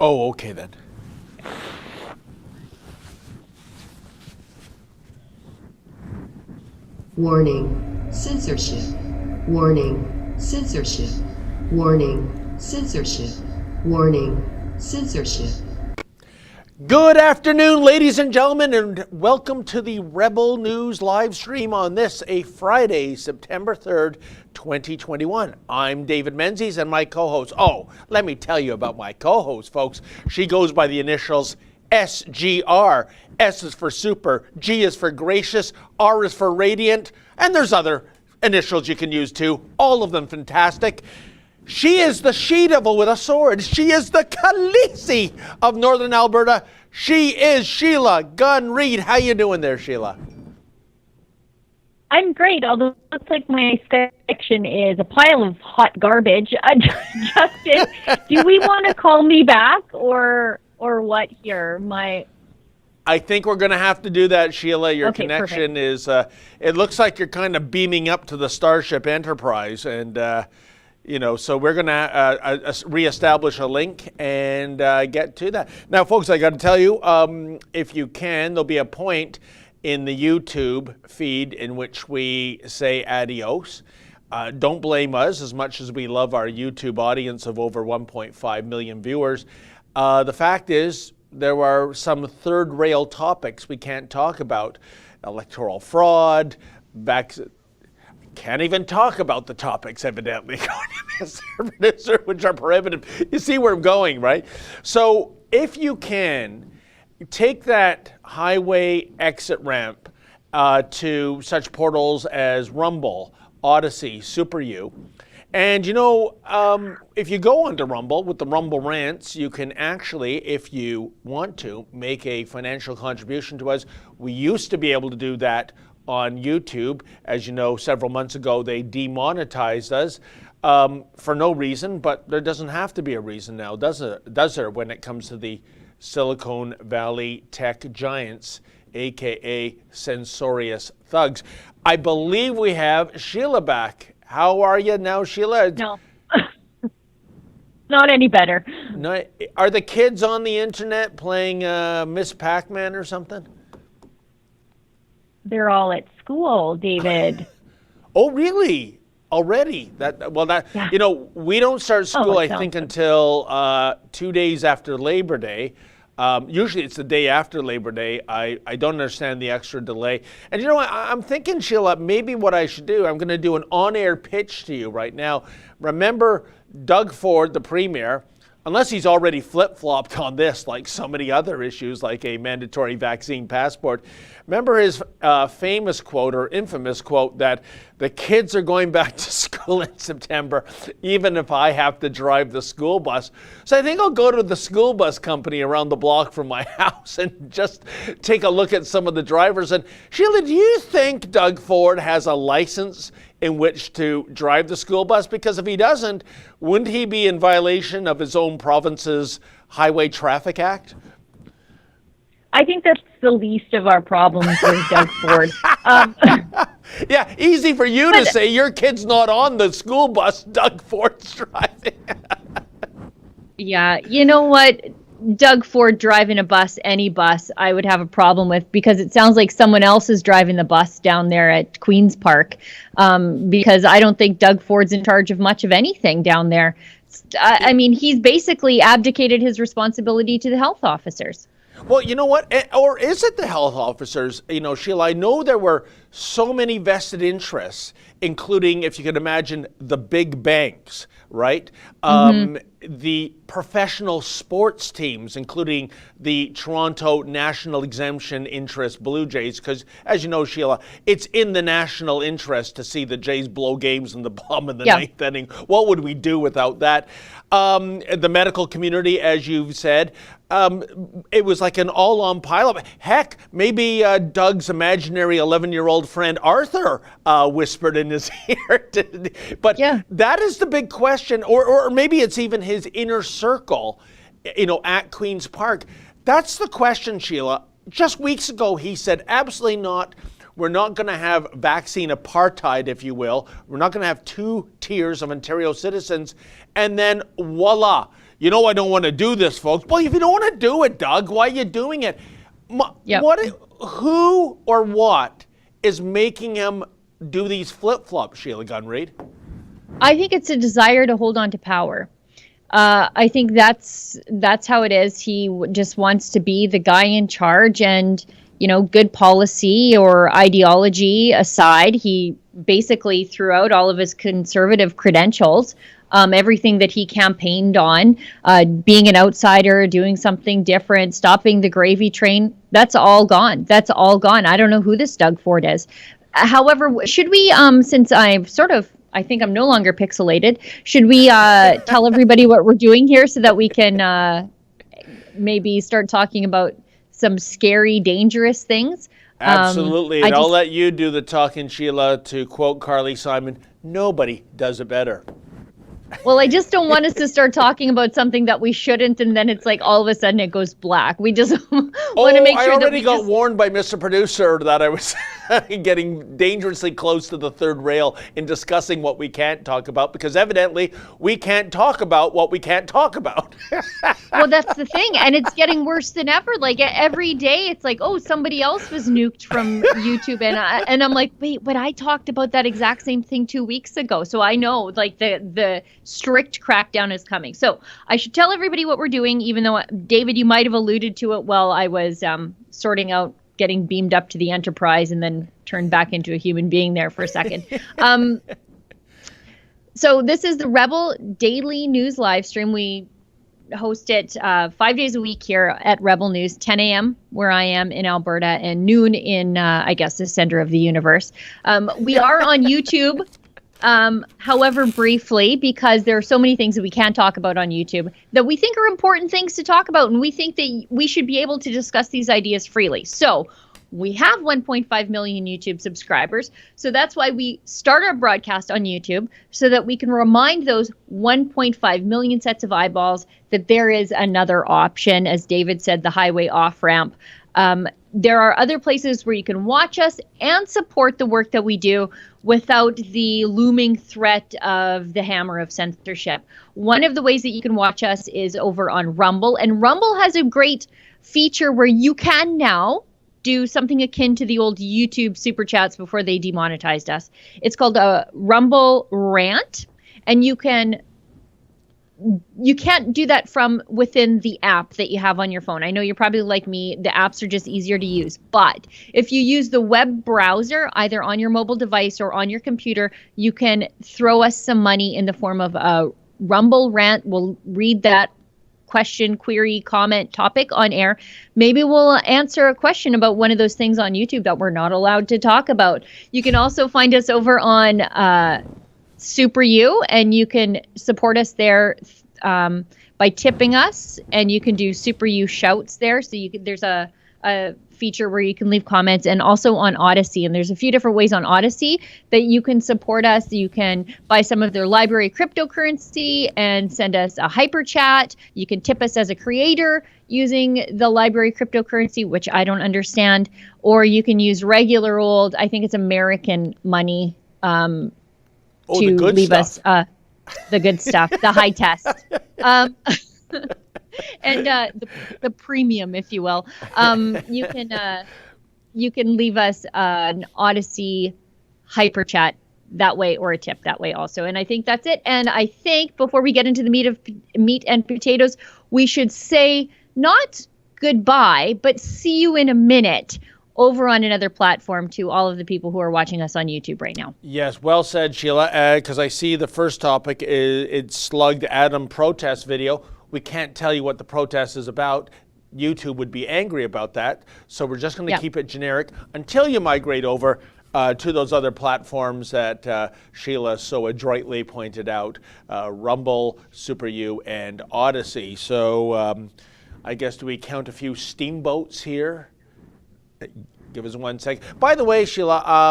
Oh, okay then. Warning, censorship. Warning, censorship. Warning, censorship. Warning, censorship. Good afternoon, ladies and gentlemen, and welcome to the Rebel News live stream on this, a Friday, September 3rd, 2021. I'm David Menzies and my co-host. Oh, let me tell you about my co-host, folks. She goes by the initials SGR. S is for super, G is for gracious, R is for radiant, and there's other initials you can use too. All of them fantastic. She is the she-devil with a sword. She is the Khaleesi of Northern Alberta. She is Sheila Gunn Reid. How you doing there, Sheila? I'm great, although it looks like my section is a pile of hot garbage. Justin, do we want to call me back or what here? I think we're going to have to do that, Sheila. Your Okay, connection is, it looks like you're kind of beaming up to the Starship Enterprise, and so we're going to reestablish a link and get to that. Now, folks, I got to tell you, if you can, there'll be a point in the YouTube feed in which we say adios. Don't blame us as much as we love our YouTube audience of over 1.5 million viewers. The fact is, there are some third-rail topics we can't talk about. Electoral fraud, can't even talk about the topics, evidently, conservatives, which are prohibitive. You see where I'm going, right? So if you can, take that highway exit ramp to such portals as Rumble, Odyssey, Super U. And if you go onto Rumble with the Rumble Rants, you can actually, if you want to, make a financial contribution to us. We used to be able to do that on YouTube. As you know, several months ago, they demonetized us for no reason, but there doesn't have to be a reason now, does there, when it comes to the Silicon Valley tech giants, aka censorious thugs. I believe we have Sheila back. How are you now, Sheila? No, not any better. No, are the kids on the internet playing Miss Pac-Man or something? They're all at school, David. Oh, really? Already? Yeah. We don't start school, I think, until 2 days after Labor Day. Usually it's the day after Labor Day. I don't understand the extra delay. And I'm thinking, Sheila, maybe what I should do, I'm going to do an on-air pitch to you right now. Remember Doug Ford, the Premier, unless he's already flip-flopped on this, like so many other issues, like a mandatory vaccine passport. Remember his famous quote or infamous quote that the kids are going back to school in September, even if I have to drive the school bus. So I think I'll go to the school bus company around the block from my house and just take a look at some of the drivers. And Sheila, do you think Doug Ford has a license in which to drive the school bus? Because if he doesn't, wouldn't he be in violation of his own province's Highway Traffic Act? I think that's the least of our problems with Doug Ford. Yeah, easy for you to say. Your kid's not on the school bus. Doug Ford's driving. Yeah, you know what? Doug Ford driving a bus, any bus, I would have a problem with, because it sounds like someone else is driving the bus down there at Queen's Park, because I don't think Doug Ford's in charge of much of anything down there. I mean, he's basically abdicated his responsibility to the health officers. Well, you know what? Or is it the health officers? Sheila, I know there were so many vested interests, including, if you can imagine, the big banks, right? The professional sports teams, including the Toronto National Exemption Interest Blue Jays, because as you know, Sheila, it's in the national interest to see the Jays blow games in the bottom of the ninth inning. What would we do without that? The medical community, as you've said, it was like an all-on pileup. Heck, maybe Doug's imaginary 11-year-old friend Arthur whispered in his ear. But that is the big question. Or maybe it's even his inner circle, at Queen's Park. That's the question, Sheila. Just weeks ago, he said, absolutely not. We're not going to have vaccine apartheid, if you will. We're not going to have two tiers of Ontario citizens. And then voila, you know, I don't want to do this, folks. Well, if you don't want to do it, Doug, why are you doing it? Yep. Who or what is making him do these flip-flops, Sheila Gunn, Reid? I think it's a desire to hold on to power. I think that's how it is. He just wants to be the guy in charge, and good policy or ideology aside, he basically threw out all of his conservative credentials. Everything that he campaigned on, being an outsider, doing something different, stopping the gravy train, that's all gone. That's all gone. I don't know who this Doug Ford is. However, should we, since I think I'm no longer pixelated, should we tell everybody what we're doing here so that we can maybe start talking about some scary, dangerous things? Absolutely. And I'll let you do the talking, Sheila. To quote Carly Simon, nobody does it better. Well, I just don't want us to start talking about something that we shouldn't, and then it's like all of a sudden it goes black. We just want to make sure that I already got warned by Mr. Producer that I was getting dangerously close to the third rail in discussing what we can't talk about, because evidently we can't talk about what we can't talk about. Well, that's the thing, and it's getting worse than ever. Like every day it's like, oh, somebody else was nuked from YouTube, and I'm like, wait, but I talked about that exact same thing 2 weeks ago. So I know, like, the strict crackdown is coming. So I should tell everybody what we're doing, even though, David, you might have alluded to it while I was sorting out getting beamed up to the Enterprise and then turned back into a human being there for a second. So this is the Rebel Daily News live stream. We host it 5 days a week here at Rebel News, 10 a.m. where I am in Alberta and noon in, I guess, the center of the universe. We are on YouTube. However, briefly, because there are so many things that we can't talk about on YouTube that we think are important things to talk about, and we think that we should be able to discuss these ideas freely. So we have 1.5 million YouTube subscribers. So that's why we start our broadcast on YouTube, so that we can remind those 1.5 million sets of eyeballs that there is another option. As David said, the highway off-ramp. There are other places where you can watch us and support the work that we do without the looming threat of the hammer of censorship. One of the ways that you can watch us is over on Rumble, and Rumble has a great feature where you can now do something akin to the old YouTube super chats before they demonetized us. It's called a Rumble Rant, and you can't do that from within the app that you have on your phone. I know you're probably like me, the apps are just easier to use. But if you use the web browser, either on your mobile device or on your computer, you can throw us some money in the form of a Rumble Rant. We'll read that question, query, comment, topic on air. Maybe we'll answer a question about one of those things on YouTube that we're not allowed to talk about. You can also find us over on Super U, and you can support us there by tipping us, and you can do Super U shouts there. So there's a feature where you can leave comments, and also on Odyssey. And there's a few different ways on Odyssey that you can support us. You can buy some of their library cryptocurrency and send us a hyper chat. You can tip us as a creator using the library cryptocurrency, which I don't understand, or you can use regular old, I think it's American money, to leave stuff. Us the good stuff, the high test, and the premium, if you will. You can leave us an Odyssey hyper chat that way, or a tip that way also. And I think that's it. And I think before we get into the meat and potatoes, we should say not goodbye, but see you in a minute over on another platform to all of the people who are watching us on YouTube right now. Yes, well said, Sheila, because I see the first topic is it's slugged Adam protest video. We can't tell you what the protest is about. YouTube would be angry about that. So we're just going to keep it generic until you migrate over to those other platforms that Sheila so adroitly pointed out, Rumble, Super U, and Odyssey. So I guess, do we count a few steamboats here? Give us 1 second. By the way, Sheila,